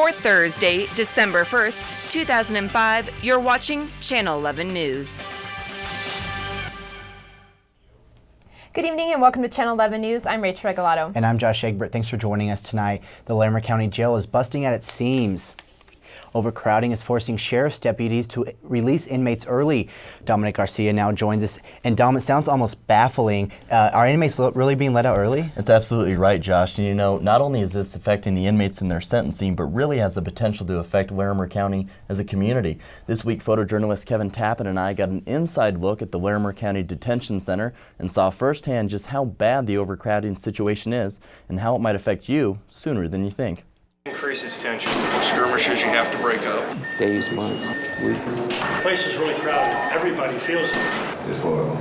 For Thursday, December 1st, 2005, you're watching Channel 11 News. Good evening and welcome to Channel 11 News. I'm Rachel Regalado. And I'm Josh Egbert. Thanks for joining us tonight. The Larimer County Jail is busting at its seams. Overcrowding is forcing sheriff's deputies to release inmates early. Dominic Garcia now joins us. And Dom, it sounds almost baffling. Are inmates really being let out early? That's absolutely right, Josh. And you know, not only is this affecting the inmates in their sentencing, but really has the potential to affect Larimer County as a community. This week, photojournalist Kevin Tappan and I got an inside look at the Larimer County Detention Center and saw firsthand just how bad the overcrowding situation is and how it might affect you sooner than you think. Increases tension. Skirmishes you have to break up. Days, months, weeks. The place is really crowded. Everybody feels it. It's horrible.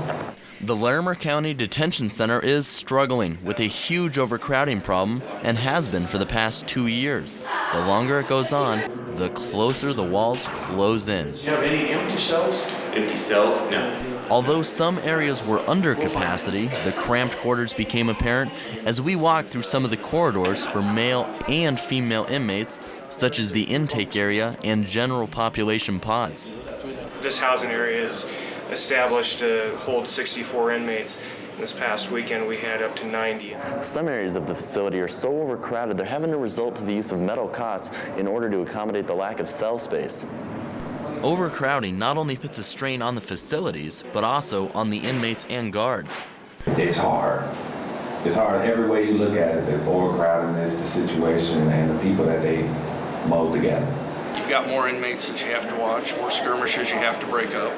The Larimer County Detention Center is struggling with a huge overcrowding problem and has been for the past 2 years. The longer it goes on, the closer the walls close in. Do you have any empty cells? Empty cells? No. Although some areas were under capacity, the cramped quarters became apparent as we walked through some of the corridors for male and female inmates, such as the intake area and general population pods. This housing area is established to hold 64 inmates. This past weekend we had up to 90. Some areas of the facility are so overcrowded they're having to resort to the use of metal cots in order to accommodate the lack of cell space. Overcrowding not only puts a strain on the facilities, but also on the inmates and guards. It's hard. It's hard every way you look at it. The overcrowdedness, the situation, and the people that they mold together. You've got more inmates that you have to watch, more skirmishes you have to break up.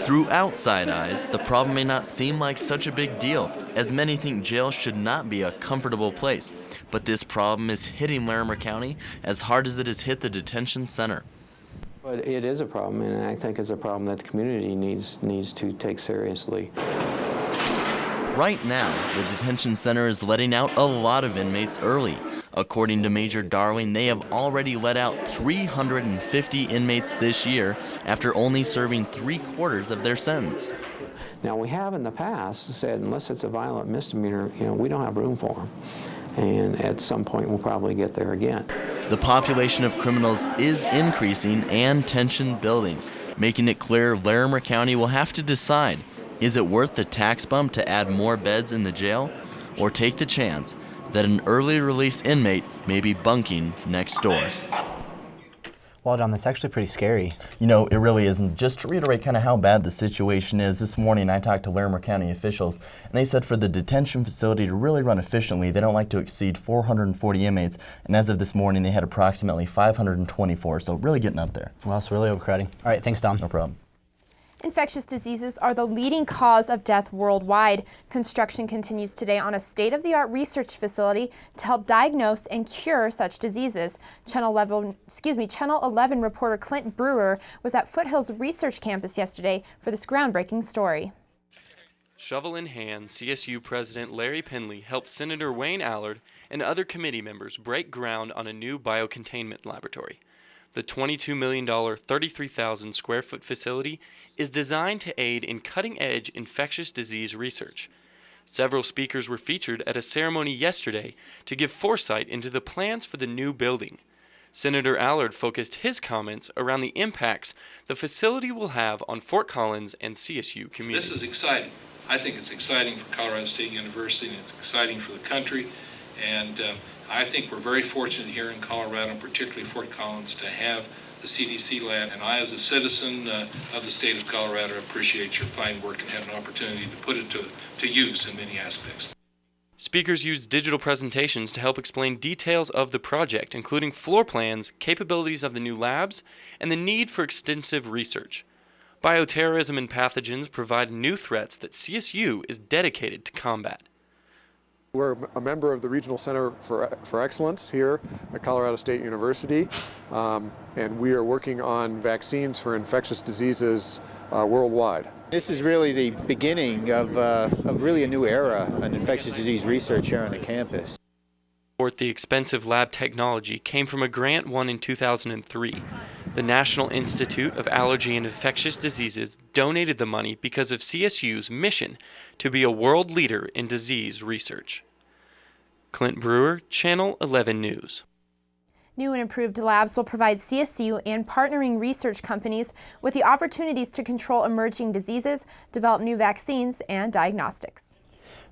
Through outside eyes, the problem may not seem like such a big deal, as many think jail should not be a comfortable place. But this problem is hitting Larimer County as hard as it has hit the detention center. But it is a problem, and I think it's a problem that the community needs to take seriously. Right now, the detention center is letting out a lot of inmates early. According to Major Darling, they have already let out 350 inmates this year after only serving 3/4 of their sentence. Now, we have in the past said unless it's a violent misdemeanor, we don't have room for them. And at some point, we'll probably get there again. The population of criminals is increasing and tension building, making it clear Larimer County will have to decide, is it worth the tax bump to add more beds in the jail, or take the chance that an early release inmate may be bunking next door? Well, Dom, that's actually pretty scary. You know, it really isn't. Just to reiterate kind of how bad the situation is, this morning I talked to Larimer County officials, and they said for the detention facility to really run efficiently, they don't like to exceed 440 inmates, and as of this morning, they had approximately 524, so really getting up there. Well, it's really overcrowding. All right, thanks, Dom. No problem. Infectious diseases are the leading cause of death worldwide. Construction continues today on a state-of-the-art research facility to help diagnose and cure such diseases. Channel 11 reporter Clint Brewer was at Foothills Research Campus yesterday for this groundbreaking story. Shovel in hand, CSU President Larry Penley helped Senator Wayne Allard and other committee members break ground on a new biocontainment laboratory. The $22 million, 33,000 square foot facility is designed to aid in cutting-edge infectious disease research. Several speakers were featured at a ceremony yesterday to give foresight into the plans for the new building. Senator Allard focused his comments around the impacts the facility will have on Fort Collins and CSU communities. This is exciting. I think it's exciting for Colorado State University, and it's exciting for the country. And I think we're very fortunate here in Colorado, and particularly Fort Collins, to have the CDC lab. And I, as a citizen of the state of Colorado, appreciate your fine work and have an opportunity to put it to use in many aspects. Speakers used digital presentations to help explain details of the project, including floor plans, capabilities of the new labs, and the need for extensive research. Bioterrorism and pathogens provide new threats that CSU is dedicated to combat. We're a member of the Regional Center for Excellence here at Colorado State University, and we are working on vaccines for infectious diseases worldwide. This is really the beginning of really a new era in infectious disease research here on the campus. The expensive lab technology came from a grant won in 2003. The National Institute of Allergy and Infectious Diseases donated the money because of CSU's mission to be a world leader in disease research. Clint Brewer, Channel 11 News. New and improved labs will provide CSU and partnering research companies with the opportunities to control emerging diseases, develop new vaccines, and diagnostics.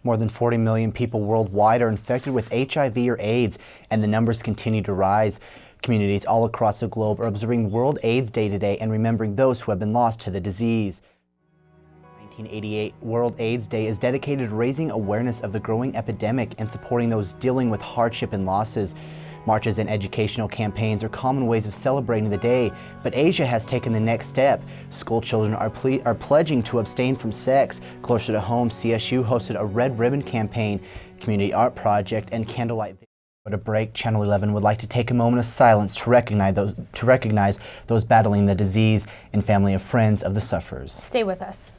More than 40 million people worldwide are infected with HIV or AIDS, and the numbers continue to rise. Communities all across the globe are observing World AIDS Day today and remembering those who have been lost to the disease. 1988 World AIDS Day is dedicated to raising awareness of the growing epidemic and supporting those dealing with hardship and losses. Marches and educational campaigns are common ways of celebrating the day, but Asia has taken the next step. School children are pledging to abstain from sex. Closer to home, CSU hosted a Red Ribbon campaign, community art project, and candlelight. At a break, Channel 11 would like to take a moment of silence to recognize those battling the disease and family and friends of the sufferers. Stay with us.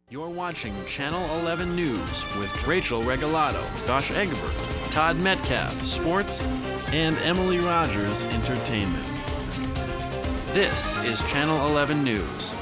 You're watching Channel 11 News with Rachel Regalado, Josh Egbert, Todd Metcalf, Sports, and Emily Rogers, Entertainment. This is Channel 11 News.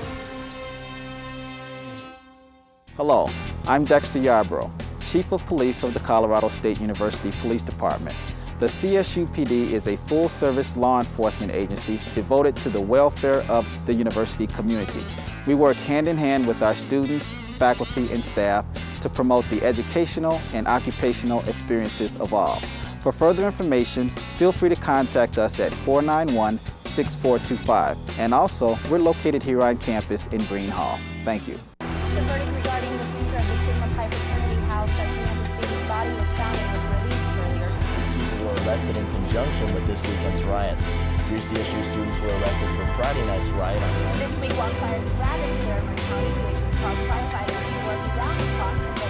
Hello, I'm Dexter Yarbrough, Chief of Police of the Colorado State University Police Department. The CSU PD is a full-service law enforcement agency devoted to the welfare of the university community. We work hand-in-hand with our students, faculty, and staff to promote the educational and occupational experiences of all. For further information, feel free to contact us at 491-6425. And also, we're located here on campus in Green Hall. Thank you. The verdict regarding the future of the Sigma Pi fraternity house that Samantha Speedy's body was found in was released earlier. 6 people were arrested in conjunction with this weekend's riots. 3 CSU students were arrested for Friday night's riot on the This week, wildfires ravaged Larimer County Jail, caused firefighters to work around the clock and local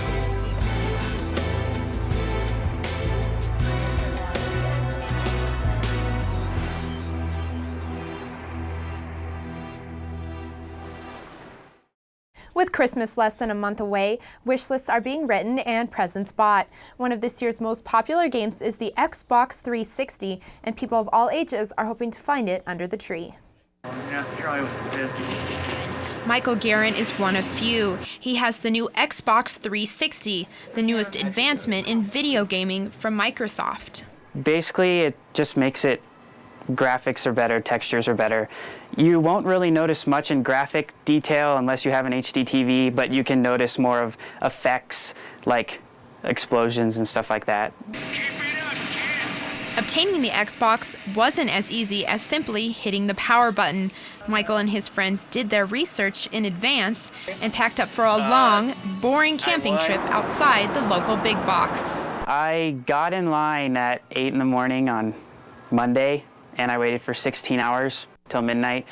With Christmas less than a month away, wish lists are being written and presents bought. One of this year's most popular games is the Xbox 360, and people of all ages are hoping to find it under the tree. Michael Guerin is one of few. He has the new Xbox 360, the newest advancement in video gaming from Microsoft. Basically, it just makes it graphics are better, textures are better. You won't really notice much in graphic detail unless you have an HD TV, but you can notice more of effects like explosions and stuff like that. Obtaining the Xbox wasn't as easy as simply hitting the power button. Michael and his friends did their research in advance and packed up for a long, boring camping trip outside the local big box. I got in line at 8 in the morning on Monday, and I waited for 16 hours till midnight.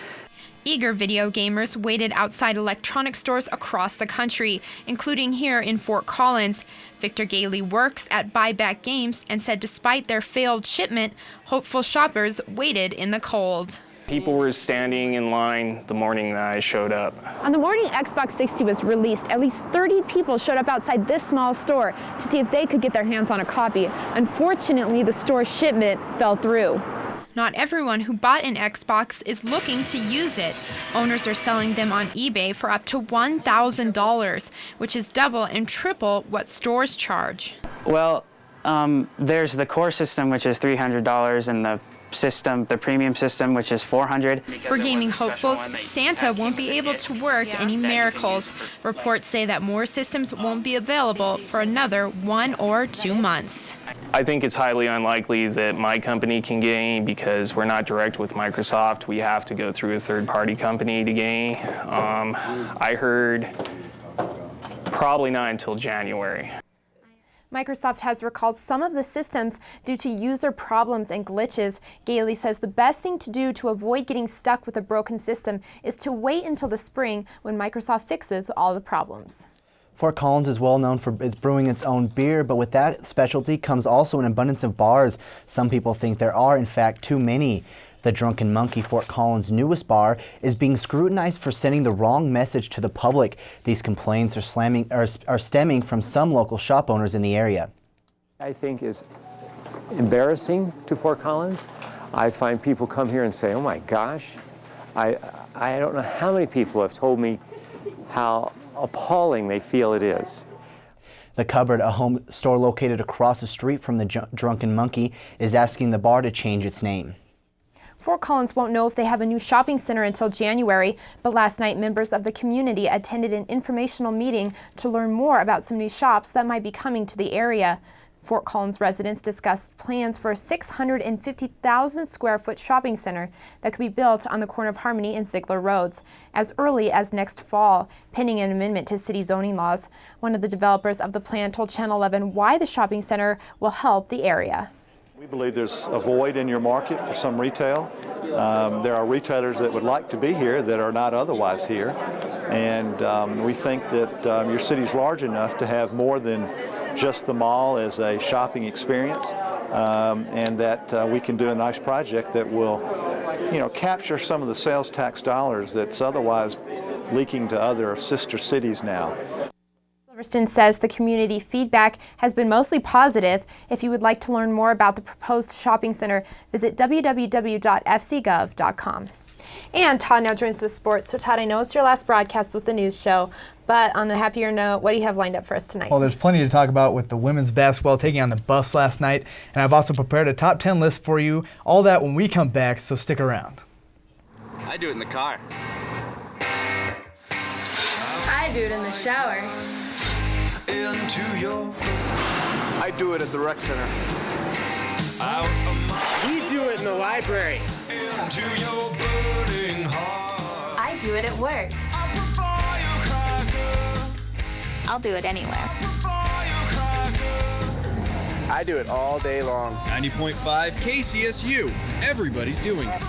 Eager video gamers waited outside electronic stores across the country, including here in Fort Collins. Victor Gailey works at Buyback Games and said despite their failed shipment, hopeful shoppers waited in the cold. People were standing in line the morning that I showed up. On the morning Xbox 60 was released, at least 30 people showed up outside this small store to see if they could get their hands on a copy. Unfortunately, the store's shipment fell through. Not everyone who bought an Xbox is looking to use it. Owners are selling them on eBay for up to $1,000, which is double and triple what stores charge. Well, there's the core system, which is $300, and the premium system, which is $400. For gaming hopefuls, Santa won't be able to work any miracles. Reports say that more systems won't be available for another 1 or 2 months. I think it's highly unlikely that my company can get any because we're not direct with Microsoft. We have to go through a third-party company to get any. I heard probably not until January. Microsoft has recalled some of the systems due to user problems and glitches. Gailey says the best thing to do to avoid getting stuck with a broken system is to wait until the spring when Microsoft fixes all the problems. Fort Collins is well known for its brewing its own beer, but with that specialty comes also an abundance of bars. Some people think there are, in fact, too many. The Drunken Monkey, Fort Collins' newest bar, is being scrutinized for sending the wrong message to the public. These complaints are stemming from some local shop owners in the area. I think is embarrassing to Fort Collins. I find people come here and say, oh my gosh, I don't know how many people have told me how appalling they feel it is. The Cupboard, a home store located across the street from the Drunken Monkey, is asking the bar to change its name. Fort Collins won't know if they have a new shopping center until January, but last night members of the community attended an informational meeting to learn more about some new shops that might be coming to the area. Fort Collins residents discussed plans for a 650,000 square foot shopping center that could be built on the corner of Harmony and Ziegler Roads as early as next fall, pending an amendment to city zoning laws. One of the developers of the plan told Channel 11 why the shopping center will help the area. We believe there's a void in your market for some retail. There are retailers that would like to be here that are not otherwise here. And we think that your city's large enough to have more than just the mall as a shopping experience, and that we can do a nice project that will, capture some of the sales tax dollars that's otherwise leaking to other sister cities now. Silverston says the community feedback has been mostly positive. If you would like to learn more about the proposed shopping center, visit www.fcgov.com. And Todd now joins us with sports. So Todd, I know it's your last broadcast with the news show, but on a happier note, what do you have lined up for us tonight? Well, there's plenty to talk about with the women's basketball taking on the Buffs last night, and I've also prepared a top 10 list for you. All that when we come back, so stick around. I do it in the car. I do it in the shower. I do it at the rec center. We do it in the library. I do it at work. I'll do it anywhere. I do it all day long. 90.5 KCSU. Everybody's doing it.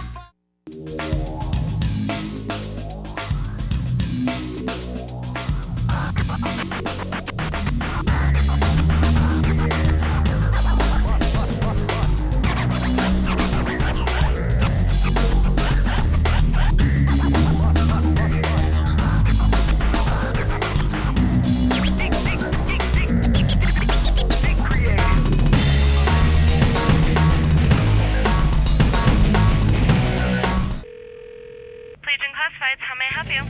How may I help you?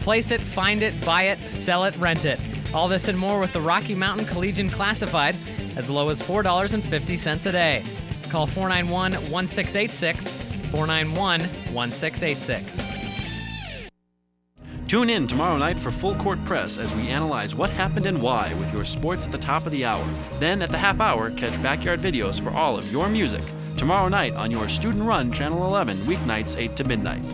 Place it, find it, buy it, sell it, rent it. All this and more with the Rocky Mountain Collegian Classifieds as low as $4.50 a day. Call 491-1686, 491-1686. Tune in tomorrow night for Full Court Press as we analyze what happened and why with your sports at the top of the hour. Then at the half hour, catch backyard videos for all of your music. Tomorrow night on your student-run Channel 11, weeknights 8 to midnight.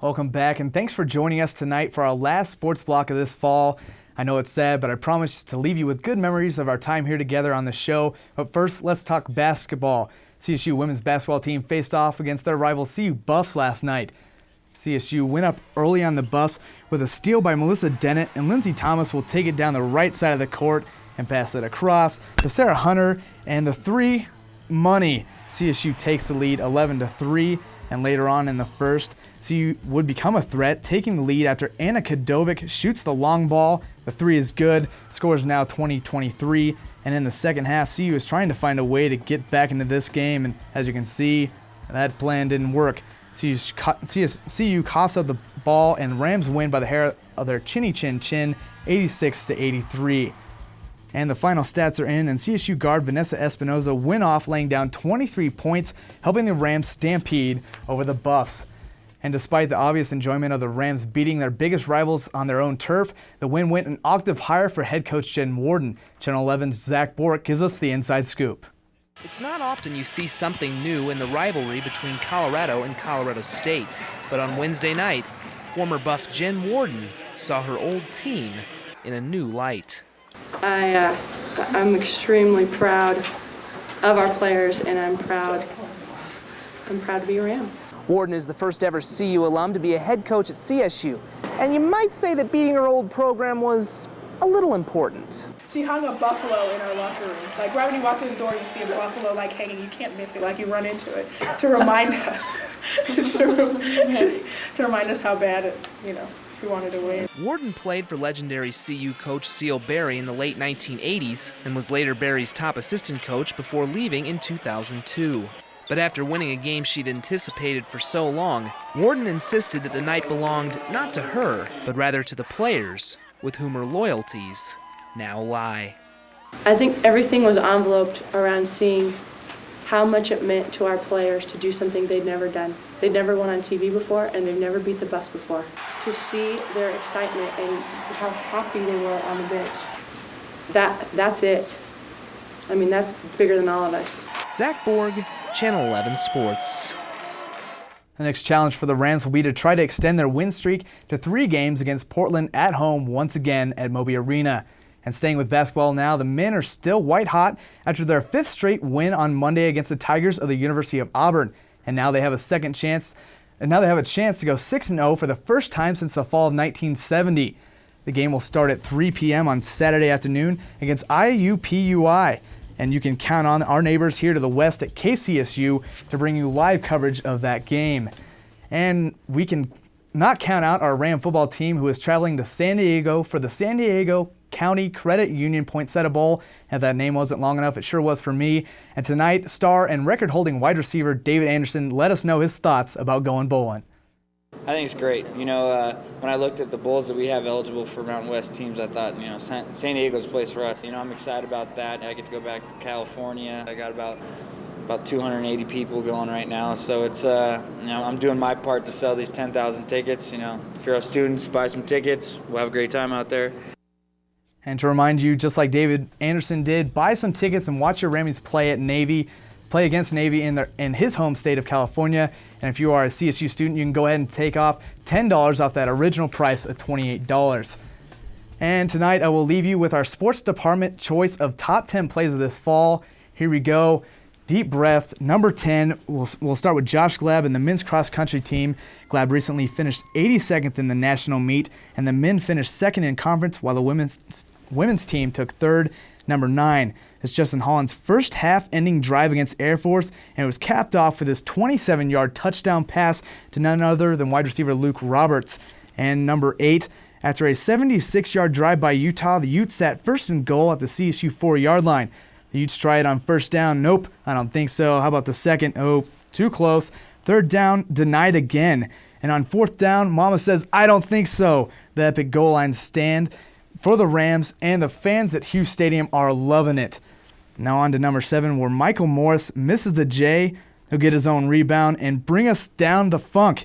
Welcome back, and thanks for joining us tonight for our last sports block of this fall. I know it's sad, but I promise to leave you with good memories of our time here together on the show. But first, let's talk basketball. CSU women's basketball team faced off against their rival CU Buffs last night. CSU went up early on the Buffs with a steal by Melissa Dennett, and Lindsey Thomas will take it down the right side of the court and pass it across to Sarah Hunter, and the three, money. CSU takes the lead 11-3, and later on in the first, CU would become a threat, taking the lead after Anna Kadovic shoots the long ball. The three is good. Score is now 20-23, and in the second half, CU is trying to find a way to get back into this game, and as you can see, that plan didn't work. CU coughs up the ball, and Rams win by the hair of their chinny chin chin, 86-83. And the final stats are in, and CSU guard Vanessa Espinoza went off, laying down 23 points, helping the Rams stampede over the Buffs. And despite the obvious enjoyment of the Rams beating their biggest rivals on their own turf, the win went an octave higher for head coach Jen Warden. Channel 11's Zach Bork gives us the inside scoop. It's not often you see something new in the rivalry between Colorado and Colorado State, but on Wednesday night, former Buff Jen Warden saw her old team in a new light. I'm extremely proud of our players, and I'm proud to be a Ram. Warden is the first ever CU alum to be a head coach at CSU, and you might say that beating her old program was a little important. She hung a buffalo in our locker room. Like right when you walk through the door, you see a buffalo like hanging. You can't miss it. Like you run into it to remind us, to remind us how bad it, we wanted to win. Warden played for legendary CU coach Seal Berry in the late 1980s and was later Berry's top assistant coach before leaving in 2002. But after winning a game she'd anticipated for so long, Warden insisted that the night belonged not to her, but rather to the players, with whom her loyalties now lie. I think everything was enveloped around seeing how much it meant to our players to do something they'd never done. They'd never won on TV before, and they've never beat the bus before. To see their excitement and how happy they were on the bench, that's it. I mean, that's bigger than all of us. Zach Borg, Channel 11 Sports. The next challenge for the Rams will be to try to extend their win streak to 3 games against Portland at home once again at Moby Arena. And staying with basketball now, the men are still white hot after their 5th straight win on Monday against the Tigers of the University of Auburn. And now they have a chance to go 6-0 for the first time since the fall of 1970. The game will start at 3 p.m. on Saturday afternoon against IUPUI. And you can count on our neighbors here to the west at KCSU to bring you live coverage of that game. And we can not count out our Ram football team, who is traveling to San Diego for the San Diego County Credit Union Poinsettia Bowl. If that name wasn't long enough, it sure was for me. And tonight, star and record-holding wide receiver David Anderson let us know his thoughts about going bowling. I think it's great. When I looked at the bowls that we have eligible for Mountain West teams, I thought, San Diego's a place for us. I'm excited about that. I get to go back to California. I got about 280 people going right now. So it's, I'm doing my part to sell these 10,000 tickets. If you're a student, buy some tickets. We'll have a great time out there. And to remind you, just like David Anderson did, buy some tickets and watch your Rammies play against Navy in his home state of California. And if you are a CSU student, you can go ahead and take off $10 off that original price of $28. And tonight I will leave you with our sports department choice of top 10 plays of this fall. Here we go. Deep breath. Number 10, we'll start with Josh Glab and the men's cross country team. Glab recently finished 82nd in the national meet, and the men finished 2nd in conference, while the women's team took 3rd. Number 9 is Justin Holland's first half-ending drive against Air Force, and it was capped off with his 27-yard touchdown pass to none other than wide receiver Luke Roberts. And number 8, after a 76-yard drive by Utah, the Utes sat first and goal at the CSU 4-yard line. The Utes try it on first down. Nope, I don't think so. How about the second? Oh, too close. 3rd down, denied again. And on 4th down, Mama says, I don't think so. The epic goal line stand for the Rams, and the fans at Hughes Stadium are loving it. Now on to number 7, where Michael Morris misses the J. He'll get his own rebound and bring us down the funk.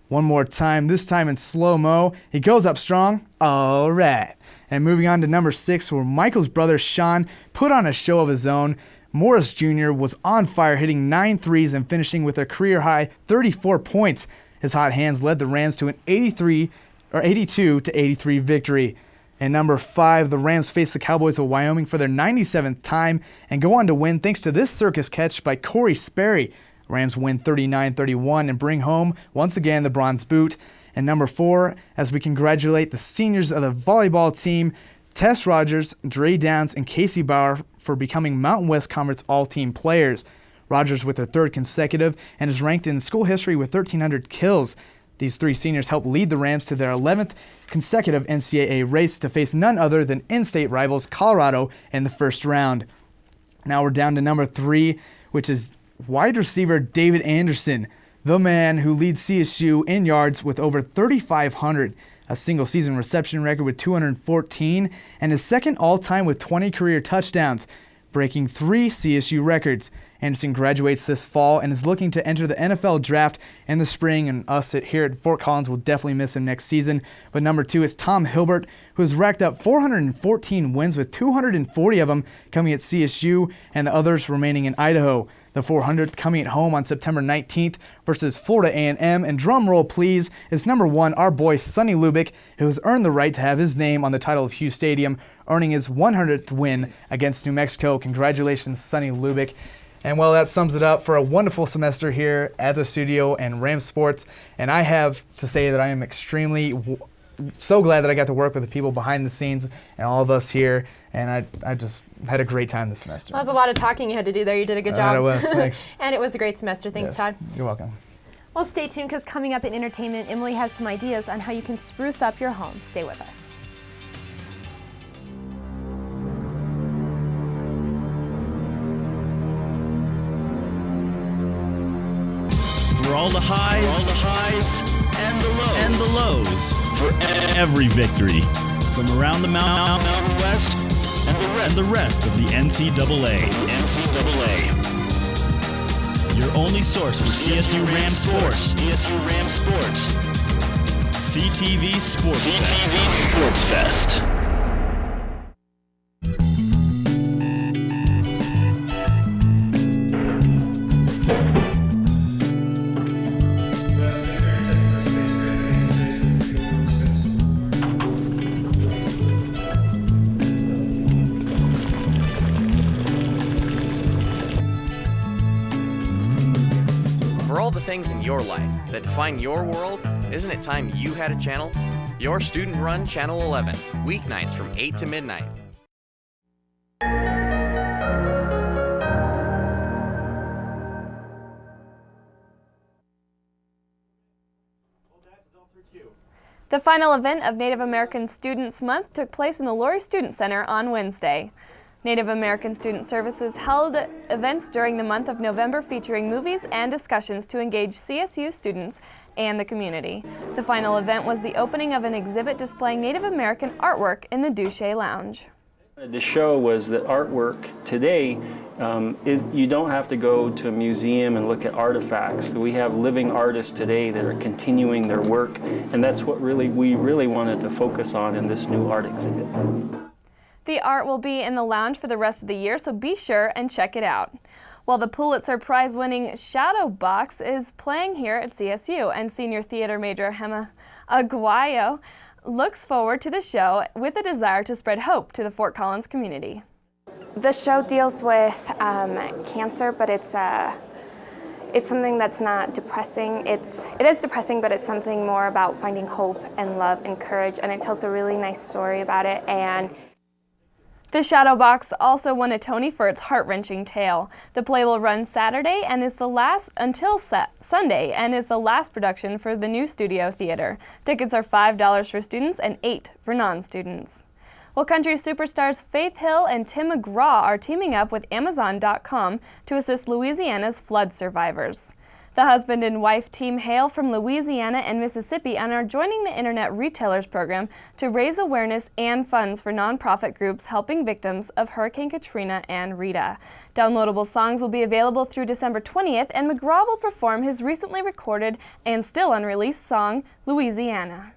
One more time, this time in slow-mo. He goes up strong. All right. And moving on to number 6, where Michael's brother Sean put on a show of his own. Morris Jr. was on fire, hitting 9 threes and finishing with a career-high 34 points. His hot hands led the Rams to an 82-83 victory. And number 5, the Rams face the Cowboys of Wyoming for their 97th time and go on to win thanks to this circus catch by Corey Sperry. Rams win 39-31 and bring home, once again, the bronze boot. And number 4, as we congratulate the seniors of the volleyball team, Tess Rogers, Dre Downs, and Casey Bauer for becoming Mountain West Conference All-Team players. Rogers with her 3rd consecutive and is ranked in school history with 1,300 kills. These 3 seniors helped lead the Rams to their 11th consecutive NCAA race to face none other than in-state rivals Colorado in the first round. Now we're down to number 3, which is wide receiver David Anderson, the man who leads CSU in yards with over 3,500, a single-season reception record with 214, and his second all-time with 20 career touchdowns, breaking 3 CSU records. Anderson graduates this fall and is looking to enter the NFL draft in the spring, and us here at Fort Collins will definitely miss him next season. But number 2 is Tom Hilbert, who has racked up 414 wins with 240 of them coming at CSU and the others remaining in Idaho. The 400th coming at home on September 19th versus Florida A&M. And drum roll, please, is number 1, our boy Sonny Lubick, who has earned the right to have his name on the title of Hughes Stadium, earning his 100th win against New Mexico. Congratulations, Sonny Lubick. And well, that sums it up for a wonderful semester here at the studio and Ram Sports. And I have to say that I am extremely so glad that I got to work with the people behind the scenes and all of us here, and I just had a great time this semester. Well, that was a lot of talking you had to do there. You did a good job. It was, thanks. And it was a great semester. Thanks, Yes, Todd. You're welcome. Well, stay tuned, because coming up in entertainment, Emily has some ideas on how you can spruce up your home. Stay with us. For all the highs, and the lows, for every victory from around the Mountain West and the rest of the NCAA. Your only source for CSU Ram sports. CTV Sports Fest. For all the things in your life that define your world, isn't it time you had a channel? Your student-run Channel 11, weeknights from 8 to midnight. The final event of Native American Students Month took place in the Laurie Student Center on Wednesday. Native American Student Services held events during the month of November featuring movies and discussions to engage CSU students and the community. The final event was the opening of an exhibit displaying Native American artwork in the Duché Lounge. The show was that artwork today you don't have to go to a museum and look at artifacts. We have living artists today that are continuing their work, and that's what we really wanted to focus on in this new art exhibit. The art will be in the lounge for the rest of the year, so be sure and check it out. Well, the Pulitzer Prize-winning Shadow Box is playing here at CSU, and senior theater major Hema Aguayo looks forward to the show with a desire to spread hope to the Fort Collins community. The show deals with cancer, but it's something that's not depressing. It is depressing, but it's something more about finding hope and love and courage, and it tells a really nice story about it. And The Shadow Box also won a Tony for its heart-wrenching tale. The play will run Saturday and is the last until Sunday, and is the last production for the new studio theater. Tickets are $5 for students and $8 for non-students. Well, country superstars Faith Hill and Tim McGraw are teaming up with Amazon.com to assist Louisiana's flood survivors. The husband and wife team hail from Louisiana and Mississippi and are joining the Internet Retailers Program to raise awareness and funds for nonprofit groups helping victims of Hurricane Katrina and Rita. Downloadable songs will be available through December 20th, and McGraw will perform his recently recorded and still unreleased song, Louisiana.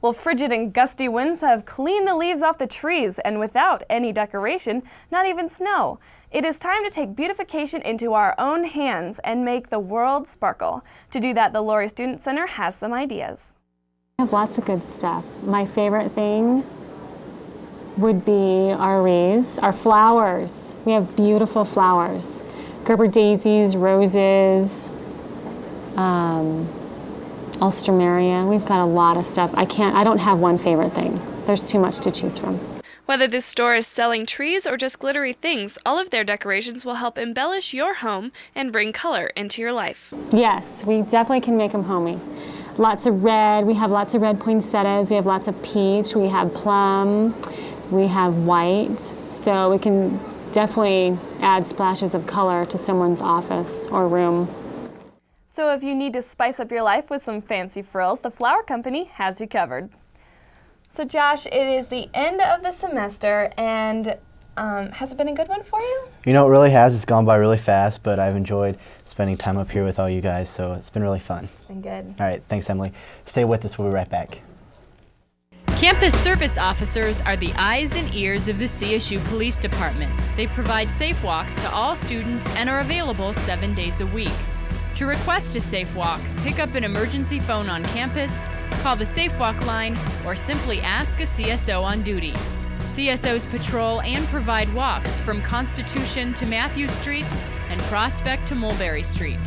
Well, frigid and gusty winds have cleaned the leaves off the trees, and without any decoration, not even snow. It is time to take beautification into our own hands and make the world sparkle. To do that, the Laurie Student Center has some ideas. I have lots of good stuff. My favorite thing would be our wreaths, our flowers. We have beautiful flowers. Gerber daisies, roses, Alstroemeria. We've got a lot of stuff. I don't have one favorite thing. There's too much to choose from. Whether this store is selling trees or just glittery things, all of their decorations will help embellish your home and bring color into your life. Yes, we definitely can make them homey. Lots of red. We have lots of red poinsettias. We have lots of peach. We have plum. We have white. So we can definitely add splashes of color to someone's office or room. So if you need to spice up your life with some fancy frills, the Flower Company has you covered. So Josh, it is the end of the semester, and has it been a good one for you? You know, it really has. It's gone by really fast, but I've enjoyed spending time up here with all you guys, so it's been really fun. It's been good. All right, thanks, Emily. Stay with us. We'll be right back. Campus service officers are the eyes and ears of the CSU Police Department. They provide safe walks to all students and are available 7 days a week. To request a safe walk, pick up an emergency phone on campus, call the Safe Walk line, or simply ask a CSO on duty. CSOs patrol and provide walks from Constitution to Matthew Street and Prospect to Mulberry Street.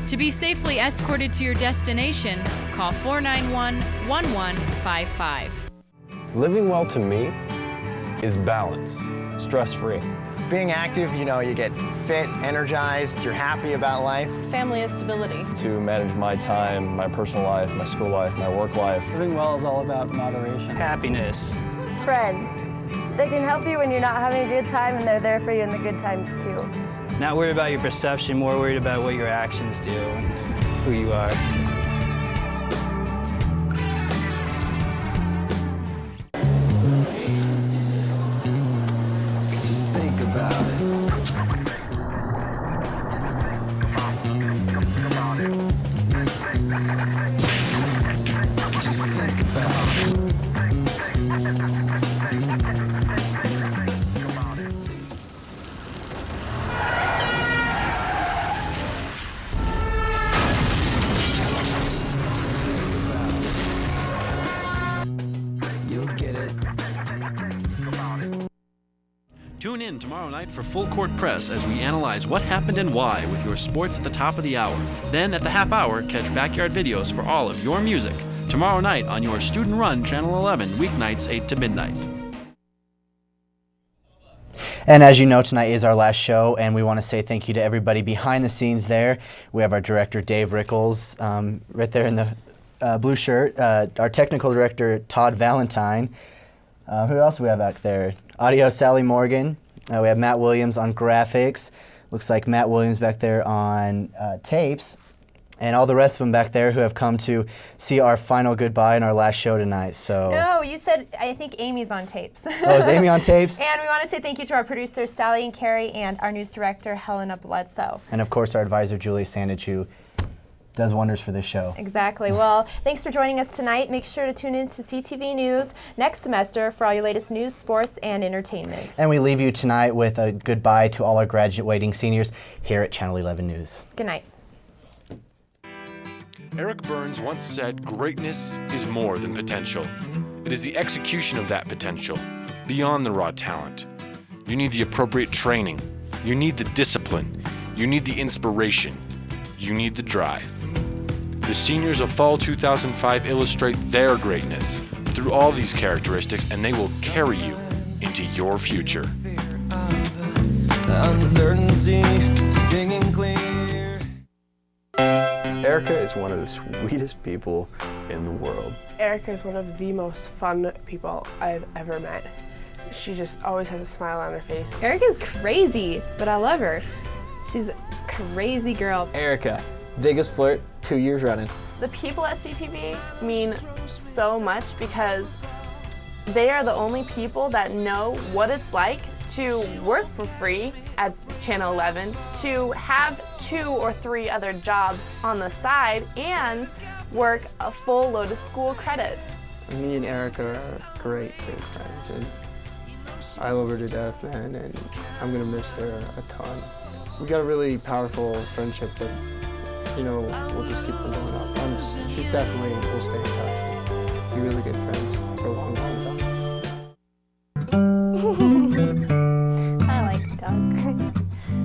To be safely escorted to your destination, call 491-1155. Living well to me is balance. Stress-free. Being active, you get fit, energized, you're happy about life. Family is stability. To manage my time, my personal life, my school life, my work life. Living well is all about moderation. Happiness. Friends. They can help you when you're not having a good time, and they're there for you in the good times too. Not worried about your perception, more worried about what your actions do and who you are. Just think about it. Just think about it. Tune in tomorrow night for Full Court Press as we analyze what happened and why with your sports at the top of the hour. Then at the half hour, catch backyard videos for all of your music. Tomorrow night on your student-run Channel 11, weeknights 8 to midnight. And as you know, tonight is our last show, and we want to say thank you to everybody behind the scenes there. We have our director, Dave Rickles, right there in the blue shirt. Our technical director, Todd Valentine. Who else do we have back there? Audio, Sally Morgan. We have Matt Williams on graphics. Looks like Matt Williams back there on tapes. And all the rest of them back there who have come to see our final goodbye and our last show tonight. So. No, you said, I think Amy's on tapes. Oh, is Amy on tapes? And we want to say thank you to our producers, Sally and Carrie, and our news director, Helena Bledsoe. And of course, our advisor, Julie Sandich, who does wonders for this show. Exactly. Well, thanks for joining us tonight. Make sure to tune in to CTV News next semester for all your latest news, sports, and entertainment. And we leave you tonight with a goodbye to all our graduating seniors here at Channel 11 News. Good night. Eric Burns once said, "Greatness is more than potential. It is the execution of that potential, beyond the raw talent. You need the appropriate training. You need the discipline. You need the inspiration. You need the drive." The seniors of Fall 2005 illustrate their greatness through all these characteristics, and they will carry you into your future. Uncertainty, stinging clear. Erica is one of the sweetest people in the world. Erica is one of the most fun people I've ever met. She just always has a smile on her face. Erica's crazy, but I love her. She's a crazy girl. Erica, biggest flirt 2 years running. The people at CTV mean so much because they are the only people that know what it's like to work for free at Channel 11, to have 2 or 3 other jobs on the side, and work a full load of school credits. Me and Erica are great friends, and I love her to death, man, and I'm gonna miss her a ton. We got a really powerful friendship that, we'll just keep on going up. She definitely will stay in touch. We'll be really good friends for a long time. I like Doug.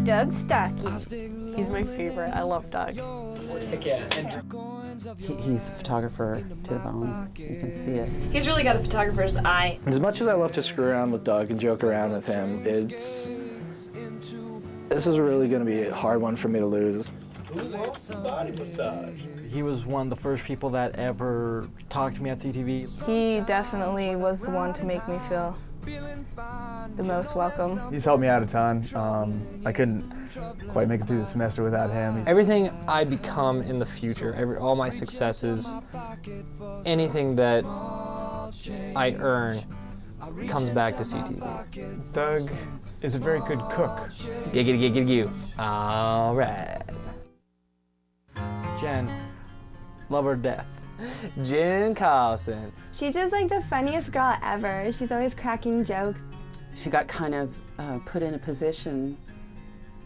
Doug's stocky. He's my favorite. I love Doug. He's a photographer to the bone. You can see it. He's really got a photographer's eye. As much as I love to screw around with Doug and joke around with him, this is really going to be a hard one for me to lose. Who wants a body massage? He was one of the first people that ever talked to me at CTV. He definitely was the one to make me feel the most welcome. He's helped me out a ton. I couldn't quite make it through the semester without him. Everything I become in the future, all my successes, anything that I earn comes back to CTV. Doug is a very good cook. Giggity. All right. Jen, love her to death. Jen Carlson. She's just like the funniest girl ever. She's always cracking jokes. She got kind of put in a position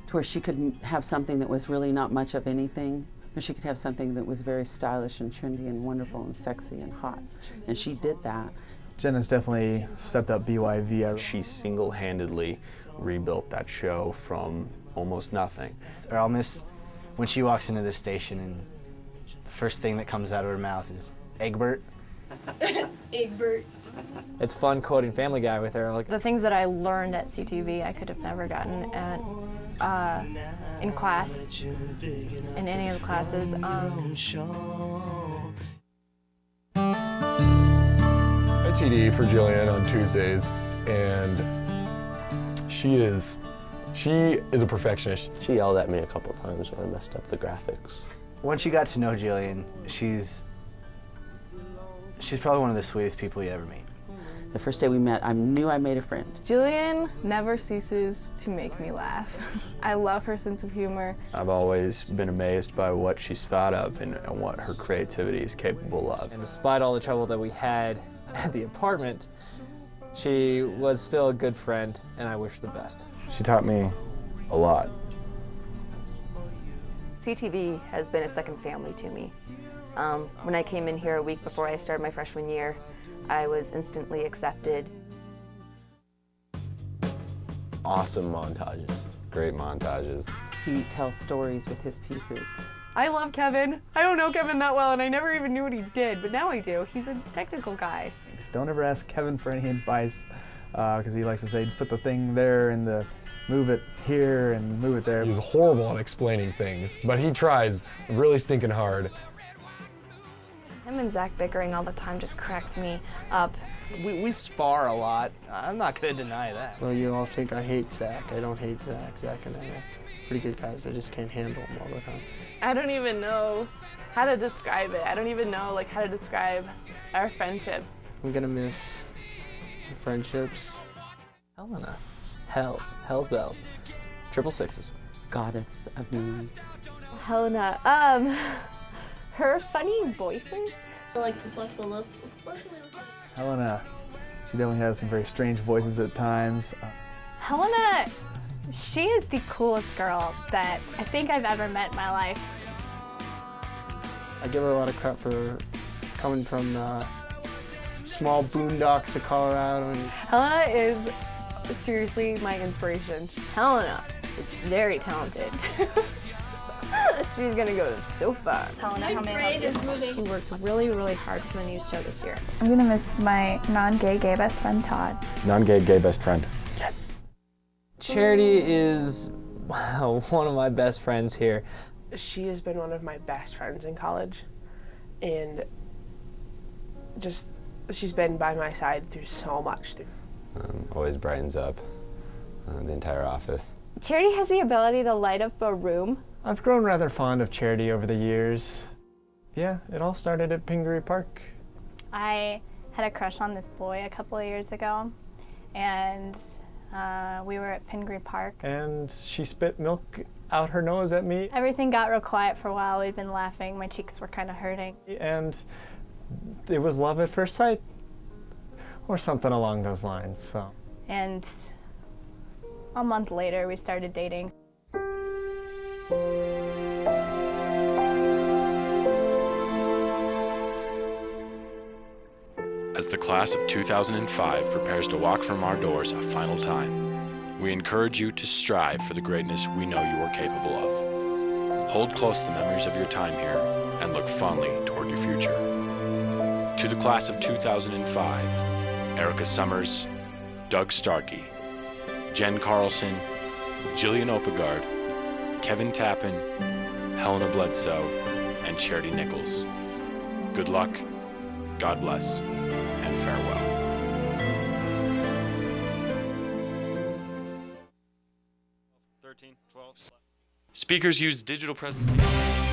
to where she could have something that was really not much of anything, or she could have something that was very stylish and trendy and wonderful and sexy and hot. And she did that. Jen has definitely stepped up BYV. She single-handedly rebuilt that show from almost nothing. I'll miss when she walks into this station and the first thing that comes out of her mouth is Egbert. Egbert. It's fun quoting Family Guy with her. Like, The things that I learned at CTV I could have never gotten at, in class, in any of the classes. I TD for Jillian on Tuesdays, and she is a perfectionist. She yelled at me a couple times when I messed up the graphics. Once you got to know Jillian, she's probably one of the sweetest people you ever meet. The first day we met, I knew I made a friend. Jillian never ceases to make me laugh. I love her sense of humor. I've always been amazed by what she's thought of and what her creativity is capable of. and despite all the trouble that we had at the apartment, she was still a good friend, and I wish her the best. She taught me a lot. CTV has been a second family to me. When I came in here a week before I started my freshman year, I was instantly accepted. Awesome montages, great montages. He tells stories with his pieces. I love Kevin. I don't know Kevin that well, and I never even knew what he did, but now I do. He's a technical guy. Don't ever ask Kevin for any advice, because he likes to say, put the thing there and move it here and move it there. He's horrible at explaining things, but he tries really stinking hard. Him and Zach bickering all the time just cracks me up. We spar a lot. I'm not going to deny that. Well, you all think I hate Zach. I don't hate Zach. Zach and I are pretty good guys. I just can't handle him all the time. I don't even know how to describe it. I don't even know how to describe our friendship. I'm gonna miss friendships. Helena. Hells bells. 666. Goddess of memes. Helena, her funny voices. I like to talk the love, especially. Helena, she definitely has some very strange voices at times. Helena, she is the coolest girl that I think I've ever met in my life. I give her a lot of crap for coming from small boondocks of Colorado. And Helena is seriously my inspiration. Helena is very talented. She's gonna go so far. Helena, how may I help you? She worked really, really hard for the news show this year. I'm gonna miss my non-gay gay best friend Todd. Non-gay gay best friend. Yes. Charity is one of my best friends here. She has been one of my best friends in college, and just she's been by my side through so much. Always brightens up the entire office. Charity has the ability to light up a room. I've grown rather fond of Charity over the years. Yeah, it all started at Pingree Park. I had a crush on this boy a couple of years ago, and we were at Pingree Park. And she spit milk out her nose at me. Everything got real quiet for a while. We'd been laughing. My cheeks were kind of hurting. And it was love at first sight, or something along those lines. So. And a month later, we started dating. As the class of 2005 prepares to walk from our doors a final time, we encourage you to strive for the greatness we know you are capable of. Hold close the memories of your time here and look fondly toward your future. To the class of 2005, Erica Summers, Doug Starkey, Jen Carlson, Jillian Opegard, Kevin Tappan, Helena Bledsoe, and Charity Nichols. Good luck, God bless, and farewell. Speakers use digital presentation.